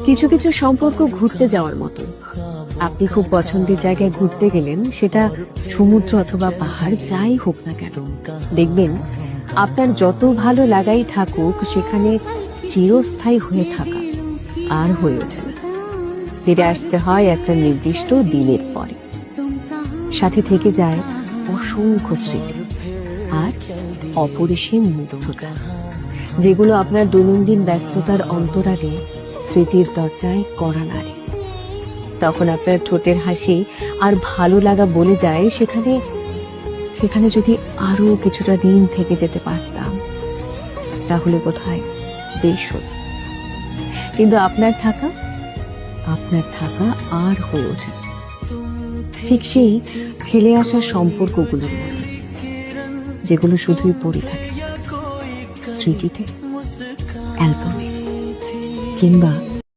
কিছু কিছু সম্পর্ক ঘুরতে যাওয়ার মতো। আপনি খুব পছন্দের জায়গায় ঘুরতে গেলেন, সেটা সমুদ্র অথবা পাহাড় যাই হোক না কেন, দেখবেন আপনার যত ভালো লাগাই থাকুক, সেখানে চিরস্থায়ী হয়ে থাকা আর হয়ে ওঠে না। ফিরে আসতে হয় একটা নির্দিষ্ট দিনের পরে। সাথে থেকে যায় অসংখ্য স্মৃতি আর অপরিসীম মুগ্ধতা, যেগুলো আপনার দৈনন্দিন ব্যস্ততার অন্তরালে স্মৃতির দরজায় কড়া নাড়ে। তখন আপনার ঠোঁটের হাসি আর ভালো লাগা বলে যায়, সেখানে সেখানে যদি আরো কিছুটা দিন থেকে যেতে পারতাম, তাহলে কোথায় বেশ হতো। কিন্তু আপনার থাকা আর হয়ে ওঠে না। ঠিক সেই ফেলে আসা সম্পর্কগুলোর মতো, যেগুলো শুধুই পড়ে থাকে স্মৃতিতে, অ্যালবামে, কিংবা